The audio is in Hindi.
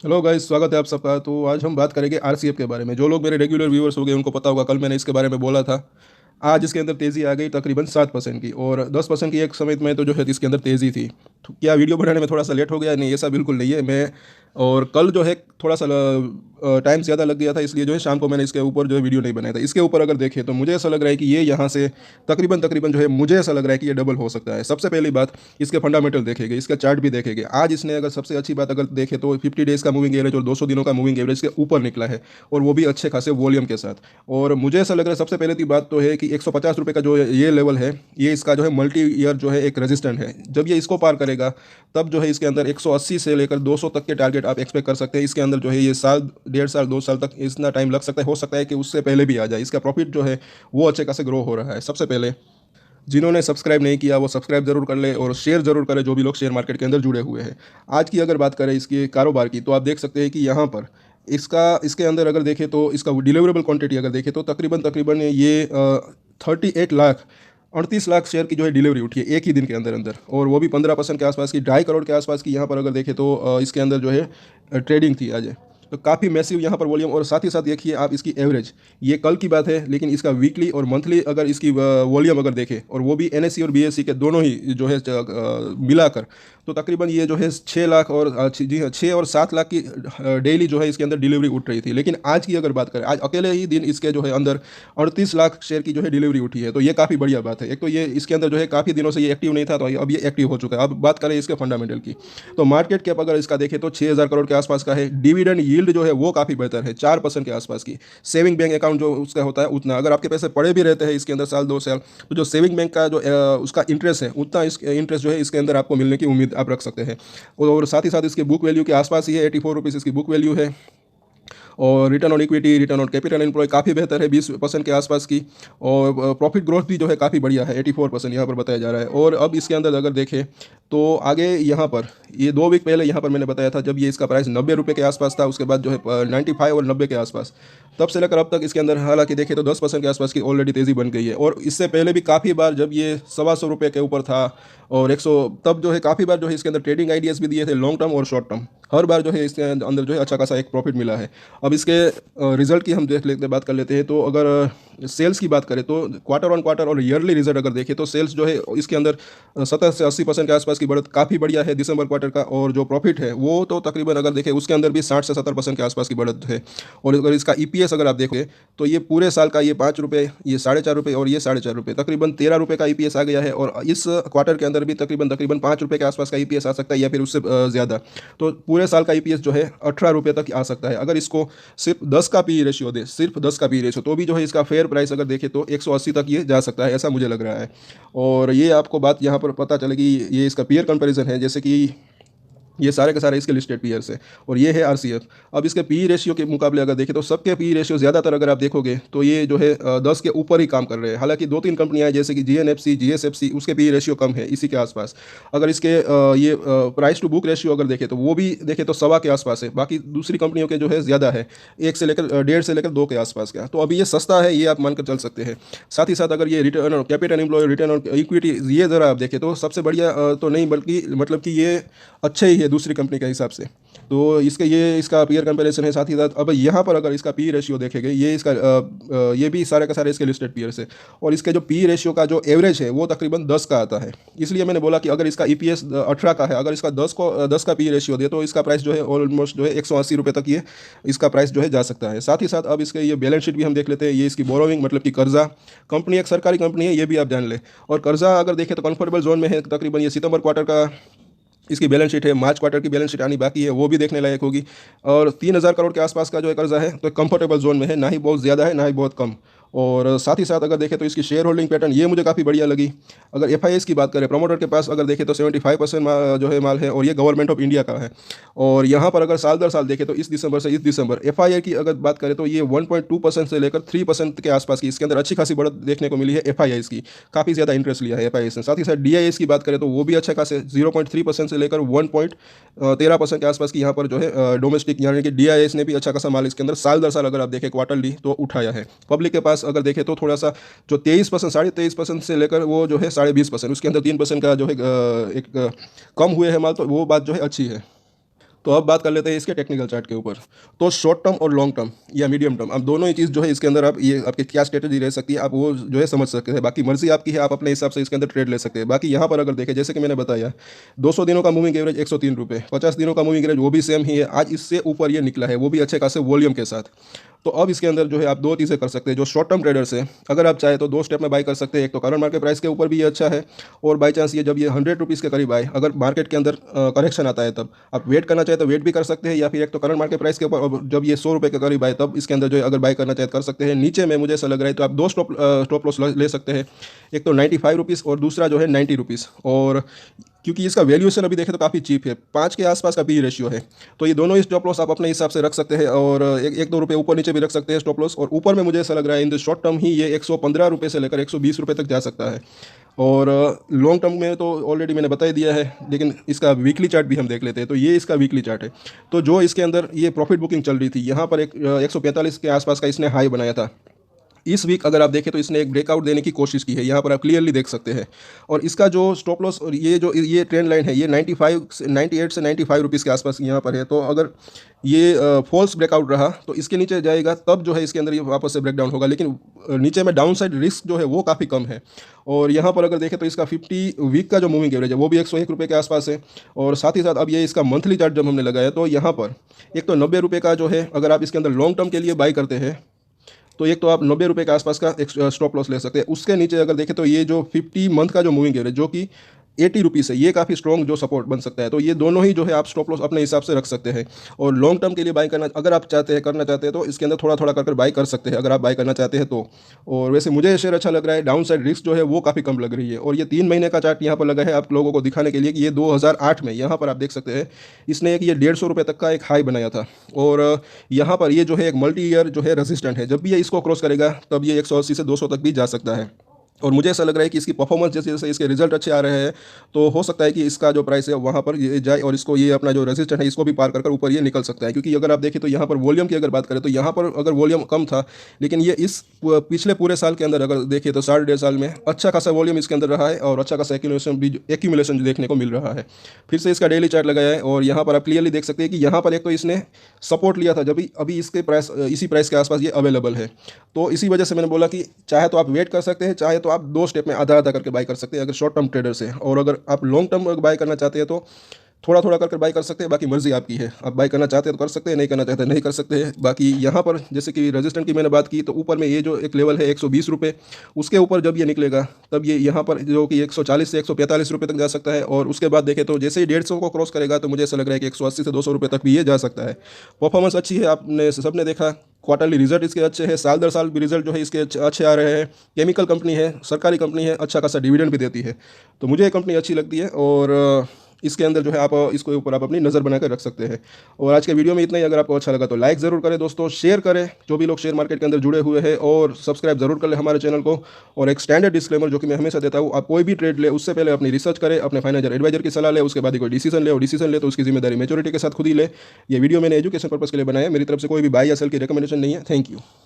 हेलो गाइस, स्वागत है आप सबका। तो आज हम बात करेंगे आरसीएफ के बारे में। जो लोग मेरे रेगुलर व्यूअर्स हो गए उनको पता होगा, कल मैंने इसके बारे में बोला था। आज इसके अंदर तेज़ी आ गई तकरीबन 7% की, और 10% की एक समय में तो जो है इसके अंदर तेज़ी थी। तो क्या वीडियो बनाने में थोड़ा सा लेट हो गया? नहीं, ऐसा बिल्कुल नहीं है। मैं और कल जो है थोड़ा सा टाइम ज़्यादा लग गया था, इसलिए जो है शाम को मैंने इसके ऊपर जो है वीडियो नहीं बनाया था। इसके ऊपर अगर देखें तो मुझे ऐसा लग रहा है कि ये यहाँ से तकरीबन तकरीबन जो है, मुझे ऐसा लग रहा है कि ये डबल हो सकता है। सबसे पहली बात, इसके फंडामेंटल देखेंगे, इसका चार्ट भी देखेंगे। आज इसने अगर सबसे अच्छी बात अगर देखें तो 50 डेज़ का मूविंग एवरेज और 200 दिनों का मूविंग एवरेज के ऊपर निकला है, और वो भी अच्छे खासे वॉल्यूम के साथ। और मुझे ऐसा लग रहा है, सबसे पहले की बात तो है कि 150 रुपये का जो ये लेवल है, ये इसका जो है मल्टी ईयर जो है एक रेजिस्टेंट है। जब ये इसको पार करेगा तब जो है इसके अंदर 180 से लेकर 200 तक के टारगेट आप एक्सपेक्ट कर सकते हैं। इसके अंदर जो है ये साल, 1.5 साल, 2 साल तक इतना टाइम लग सकता है। हो सकता है कि उससे पहले भी आ जाए। इसका प्रॉफिट जो है वो अच्छे खासे ग्रो हो रहा है। सबसे पहले जिन्होंने सब्सक्राइब नहीं किया वो सब्सक्राइब जरूर कर ले, और शेयर जरूर करें जो भी लोग शेयर मार्केट के अंदर जुड़े हुए हैं। आज की अगर बात करें इसके कारोबार की, तो आप देख सकते हैं कि यहाँ पर इसके अंदर अगर देखें तो इसका डिलीवरेबल क्वांटिटी अगर देखें तो तकरीबन तकरीबन ये 38 लाख 38 लाख शेयर की जो है डिलीवरी उठी है एक ही दिन के अंदर अंदर, और वो भी 15% के आसपास की, 2.5 करोड़ के आसपास की। यहाँ पर अगर देखें तो इसके अंदर जो है ट्रेडिंग थी आज। तो काफ़ी मैसिव यहाँ पर वॉल्यूम। और साथ ही साथ देखिए आप इसकी एवरेज, ये कल की बात है, लेकिन इसका वीकली और मंथली अगर इसकी वॉल्यूम अगर देखें, और वो भी एनएससी और बीएससी के दोनों ही जो है मिलाकर, तो तकरीबन ये जो है 6 लाख और जी हाँ, 6 और 7 लाख की डेली जो है इसके अंदर डिलीवरी उठ रही थी। लेकिन आज की अगर बात करें, आज अकेले ही दिन इसके जो है अंदर 38 लाख शेयर की जो है डिलीवरी उठी है। तो ये काफ़ी बढ़िया बात है। एक तो ये इसके अंदर जो है काफ़ी दिनों से ये एक्टिव नहीं था, तो अब ये एक्टिव हो चुका है। अब बात करें इसके फंडामेंटल की, तो मार्केट कैप अगर इसका देखें तो 6,000 करोड़ के आसपास का है। डिविडेंड यील्ड जो है वो काफ़ी बेहतर है, 4% के आसपास की। सेविंग बैंक अकाउंट जो उसका होता है उतना, अगर आपके पैसे पड़े भी रहते हैं इसके अंदर साल 2 साल, तो जो सेविंग बैंक का जो उसका इंटरेस्ट है, उतना इस इंटरेस्ट जो है इसके अंदर आपको मिलने की उम्मीद आप रख सकते हैं। और साथ ही साथ इसके बुक वैल्यू के आसपास ही है, 84 रुपीज़ इसकी बुक वैल्यू है। और return on equity, return on capital employ काफ़ी बेहतर है, 20% के आसपास की। और प्रॉफिट ग्रोथ भी जो है काफ़ी बढ़िया है, 84% यहाँ पर बताया जा रहा है। और अब इसके अंदर अगर देखें तो आगे यहाँ पर ये 2 वीक पहले यहाँ पर मैंने बताया था, जब ये इसका प्राइस 90 रुपये के आसपास था, उसके बाद जो है 95 और 90 के आसपास, तब से लेकर अब तक इसके अंदर हालांकि देखें तो 10% के आसपास की ऑलरेडी तेज़ी बन गई है। और इससे पहले भी काफ़ी बार जब ये 125 रुपये के ऊपर था और 100, तब जो है काफ़ी बार जो है इसके अंदर ट्रेडिंग आइडियाज़ भी दिए थे, लॉन्ग टर्म और शॉर्ट टर्म। हर बार जो है इसके अंदर जो है अच्छा खासा एक प्रॉफिट मिला है। अब इसके रिजल्ट की हम देख लेते बात कर लेते हैं। तो अगर सेल्स की बात करें तो क्वार्टर ऑन क्वार्टर और ईयरली रिजल्ट अगर देखें तो सेल्स जो है इसके अंदर 70 से 80% के आसपास की बढ़त काफ़ी बढ़िया है दिसंबर क्वार्टर का। और जो प्रॉफिट है वो तो तकरीबन अगर देखें उसके अंदर भी 60 से 70% के आसपास की बढ़त है। और अगर इसका ईपीएस अगर आप देखोगे तो ये पूरे साल का ये 5 रुपये, ये 4.5 रुपये और ये 4.5 रुपये, तकरीबन 13 रुपये का ईपीएस आ गया है। और इस क्वार्टर के अंदर भी तकरीबन तकरीबन 5 रुपये के आसपास का ईपीएस आ सकता है, या फिर उससे ज़्यादा। तो पूरे साल का ईपीएस जो है 18 रुपये तक आ सकता है। अगर इसको सिर्फ 10 का पी रेशियो दे, सिर्फ 10 का पी रेशियो, तो भी जो है इसका फेयर प्राइस अगर देखें तो 180 तक ये जा सकता है, ऐसा मुझे लग रहा है। और ये आपको बात यहाँ पर पता चलेगी, ये इसका पीयर कंपैरिजन है, जैसे कि ये सारे के सारे इसके लिस्टेड पीयर्स है, और ये है आरसीएफ। अब इसके पी रेशियो के मुकाबले अगर देखें तो सबके पी रेशियो ज़्यादातर अगर आप देखोगे तो ये जो है 10 के ऊपर ही काम कर रहे हैं। हालांकि 2-3 कंपनियां हैं जैसे कि जीएनएफसी, जीएसएफसी, उसके पी रेशियो कम है इसी के आसपास। अगर इसके ये प्राइस टू बुक रेशियो अगर देखें तो वो भी देखें तो 1.25 के आसपास है। बाकी दूसरी कंपनियों के जो है ज़्यादा है, 1 से लेकर 1.5 से लेकर 2 के आसपास का। तो अभी ये सस्ता है, ये आप मानकर चल सकते हैं। साथ ही साथ अगर ये return on capital employ, return on equity, ये ज़रा आप देखें तो सबसे बढ़िया तो नहीं, बल्कि मतलब कि ये अच्छे ही है दूसरी कंपनी के हिसाब से। तो इसका पीयर कंपैरिजन है। साथ ही साथ अब यहाँ पर अगर इसका पी रेशियो देखेंगे, ये भी सारे का सारे इसके लिस्टेड पीयर्स है। और इसके जो पी रेशियो का जो एवरेज है वो तकरीबन 10 का आता है। इसलिए मैंने बोला कि अगर इसका ईपीएस 18 का है, अगर इसका 10 का पी रेशियो दे तो इसका प्राइस जो है ऑलमोस्ट जो है 180 रुपये तक ये इसका प्राइस जो है जा सकता है। साथ ही साथ अब इसके ये बैलेंस शीट भी हम देख लेते हैं। ये इसकी बोरोविंग मतलब कि कर्जा, कंपनी एक सरकारी कंपनी है, ये भी आप जान ले। और कर्जा अगर देखें तो कंफर्टेबल जोन में है। तकरीबन ये सितंबर क्वार्टर का इसकी बैलेंस शीट है, मार्च क्वार्टर की बैलेंस शीट आनी बाकी है, वो भी देखने लायक होगी। और 3,000 करोड़ के आसपास का जो है कर्जा है, तो कंफर्टेबल जोन में है, ना ही बहुत ज़्यादा है ना ही बहुत कम। और साथ ही साथ अगर देखें तो इसकी शेयर होल्डिंग पैटर्न ये मुझे काफ़ी बढ़िया लगी। अगर एफआईएस की बात करें, प्रमोटर के पास अगर देखें तो 75% जो है माल है, और ये गवर्नमेंट ऑफ इंडिया का है। और यहाँ पर अगर साल दर साल देखें तो इस दिसंबर से इस दिसंबर एफआईआई की अगर बात करें तो ये 1.2% से लेकर 3% के आसपास की इसके अंदर अच्छी खासी बढ़त देखने को मिली है एफआईआईस की। काफ़ी ज़्यादा इंटरेस्ट लिया है एफआईआईस ने। साथ ही साथ डीआईएस की बात करें तो वो भी अच्छा खासे 0.3% से लेकर 1.13% के आसपास की यहाँ पर जो है डोमेस्टिक, यानी कि डीआईएस ने भी अच्छा खासा माल इसके अंदर साल दर साल अगर आप देखें क्वार्टरली तो उठाया है। पब्लिक के पास अगर देखें तो थोड़ा सा जो 23%, 23.5% से लेकर वो जो है 20.5%, उसके अंदर 3% का जो है एक कम हुए है माल, तो वो बात जो है अच्छी है। तो अब बात कर लेते हैं इसके टेक्निकल चार्ट के ऊपर। तो शॉर्ट टर्म और लॉन्ग टर्म या मीडियम टर्म, अब दोनों ही चीज़ जो है इसके अंदर आप ये आपकी क्या स्ट्रेटजी रह सकती है आप वो जो है समझ सकते हैं। बाकी मर्जी आपकी है, आप अपने हिसाब से इसके अंदर ट्रेड ले सकते हैं। बाकी यहाँ पर अगर देखें, जैसे कि मैंने बताया 200 दिनों का मूविंग एवरेज 103 रुपये, 50 दिनों का मूविंग एवरेज वो भी सेम ही है, आज इससे ऊपर ये निकला है, वो भी अच्छे खासे वॉल्यूम के साथ। तो अब इसके अंदर जो है आप दो चीज़ें कर सकते हैं। जो शॉर्ट टर्म ट्रेडर्स है, अगर आप चाहे तो दो स्टेप में बाई कर सकते हैं। एक तो करंट मार्केट प्राइस के ऊपर भी ये अच्छा है, और बाई चांस ये जब ये 100 रुपीज़ के करीब आए, अगर मार्केट के अंदर करेक्शन आता है तब आप वेट करना चाहे तो वेट भी कर सकते हैं, या फिर एक तो करंट मार्केट प्राइस के ऊपर जब ये 100 रुपये के करीब आए तब इसके अंदर जो है अगर बाई करना चाहे तो कर सकते हैं। नीचे में मुझे ऐसा लग रहा है तो आप दो स्टॉप लॉस ले सकते हैं, एक तो 95 रुपीज़ और दूसरा जो है 90 रुपीज़। और क्योंकि इसका वैल्यूएशन अभी देखें तो काफ़ी चीप है, 5 के आसपास का पी रेशियो है, तो ये दोनों ही स्टॉप लॉस आप अपने हिसाब से रख सकते हैं, और एक दो रुपये ऊपर नीचे भी रख सकते हैं स्टॉप लॉस। और ऊपर में मुझे ऐसा लग रहा है इन द शॉर्ट टर्म ही ये 115 रुपये से लेकर 120 रुपये तक जा सकता है। और लॉन्ग टर्म में तो ऑलरेडी मैंने बता ही दिया है, लेकिन इसका वीकली चार्ट भी हम देख लेते हैं। तो ये इसका वीकली चार्ट है। तो जो इसके अंदर ये प्रॉफिट बुकिंग चल रही थी, यहाँ पर एक 145 के आसपास का इसने हाई बनाया था। इस वीक अगर आप देखें तो इसने एक ब्रेकआउट देने की कोशिश की है, यहाँ पर आप क्लियरली देख सकते हैं। और इसका जो स्टॉप लॉस और ये ट्रेंड लाइन है, ये 98 से 95 रुपीज़ के आसपास यहाँ पर है। तो अगर ये फॉल्स ब्रेकआउट रहा तो इसके नीचे जाएगा, तब जो है इसके अंदर ये वापस से ब्रेकडाउन होगा, लेकिन नीचे में डाउन साइड रिस्क जो है वो काफ़ी कम है। और यहाँ पर अगर देखें तो इसका 50 वीक का जो मूविंग एवरेज है वो भी 101 रुपये के आसपास है। और साथ ही साथ अब ये इसका मंथली चार्ट जब हमने लगाया तो यहाँ पर एक तो 90 रुपये का जो है, अगर आप इसके अंदर लॉन्ग टर्म के लिए बाई करते हैं तो एक तो आप 90 रुपये के आसपास का एक स्टॉप लॉस ले सकते हैं। उसके नीचे अगर देखें तो ये जो 50 मंथ का जो मूविंग एवरेज जो कि 80 रुपीज़ है, ये काफ़ी स्ट्रॉन्ग जो सपोर्ट बन सकता है। तो ये दोनों ही जो है आप स्टॉप लॉस अपने हिसाब से रख सकते हैं। और लॉन्ग टर्म के लिए बाई करना अगर आप करना चाहते हैं तो इसके अंदर थोड़ा थोड़ा कर बाई कर सकते हैं, अगर आप बाई करना चाहते हैं तो। और वैसे मुझे शेयर अच्छा लग रहा है, डाउन साइड रिस्क जो है वो काफ़ी कम लग रही है। और ये 3 महीने का चार्ट यहाँ पर लगा है आप लोगों को दिखाने के लिए कि ये 2008 में यहाँ पर आप देख सकते हैं इसने एक ये 150 रुपये तक का एक हाई बनाया था। और यहाँ पर ये जो है एक मल्टी ईयर जो है रेजिस्टेंट है, जब भी ये इसको क्रॉस करेगा तब ये 180 से 200 तक भी जा सकता है। और मुझे ऐसा लग रहा है कि इसकी परफॉर्मेंस जैसे जैसे इसके रिजल्ट अच्छे आ रहे हैं तो हो सकता है कि इसका जो प्राइस है वहाँ पर ये जाए और इसको ये अपना जो रेजिस्टेंट है इसको भी पार कर ऊपर ये निकल सकता है। क्योंकि अगर आप देखें तो यहाँ पर वॉल्यूम की अगर बात करें तो यहाँ पर अगर वॉल्यूम कम था, लेकिन ये इस पिछले पूरे साल के अंदर अगर देखें तो 1.5 साल में अच्छा खासा वॉल्यूम इसके अंदर रहा है और अच्छा खासा एक्यूमुलेशन देखने को मिल रहा है। फिर से इसका डेली चार्ट लगाया है और यहाँ पर आप क्लियरली देख सकते हैं कि यहाँ पर एक तो इसने सपोर्ट लिया था जब अभी इसके प्राइस इसी प्राइस के आसपास ये अवेलेबल है। तो इसी वजह से मैंने बोला कि चाहे तो आप वेट कर सकते हैं, चाहे तो आप दो स्टेप में आधा आधा करके बाई कर सकते हैं अगर शॉर्ट टर्म ट्रेडर्स हैं। और अगर आप लॉन्ग टर्म बाई करना चाहते हैं तो थोड़ा थोड़ा करके बाई कर सकते हैं, बाकी मर्जी आपकी है। आप बाई करना चाहते हैं तो कर सकते हैं, नहीं करना चाहते हैं नहीं कर सकते हैं। बाकी यहाँ पर जैसे कि रेजिस्टेंट की मैंने बात की तो ऊपर में ये जो एक लेवल है 120 रुपये, उसके ऊपर जब ये निकलेगा तब ये यहाँ पर जो कि 140 से 145 रुपये तक जा सकता है। और उसके बाद देखें तो जैसे ही 150 को क्रॉस करेगा तो मुझे ऐसा लग रहा है कि 180 से 200 रुपये तक भी ये जा सकता है। परफॉर्मेंस अच्छी है, आपने सबने देखा क्वार्टरली रिजल्ट इसके अच्छे हैं, साल दर साल भी रिजल्ट जो है इसके अच्छे आ रहे हैं। केमिकल कंपनी है, सरकारी कंपनी है, अच्छा खासा डिविडेंड भी देती है। तो मुझे ये कंपनी अच्छी लगती है और इसके अंदर जो है आप इसके ऊपर आप अपनी नज़र बनाकर रख सकते हैं। और आज के वीडियो में इतना ही। अगर आपको अच्छा लगा तो लाइक ज़रूर करें दोस्तों, शेयर करें जो भी लोग शेयर मार्केट के अंदर जुड़े हुए हैं, और सब्सक्राइब ज़रूर कर लें हमारे चैनल को। और एक स्टैंडर्ड डिस्क्लेमर जो कि मैं हमेशा देता हूँ, आप कोई भी ट्रेड ले उससे पहले अपनी रिसर्च करें, अपने फाइनेंशियल एडवाइजर की सलाह ले, उसके बाद ही कोई डिसीजन ले। और डिसीजन ले तो उसकी जिम्मेदारी मेच्योरिटी के साथ खुद ही ले। ये वीडियो मैंने एजुकेशन पर्पज़ के लिए बनाया है, मेरी तरफ से कोई भी बाय या सेल की रिकमेंडेशन नहीं है। Thank you.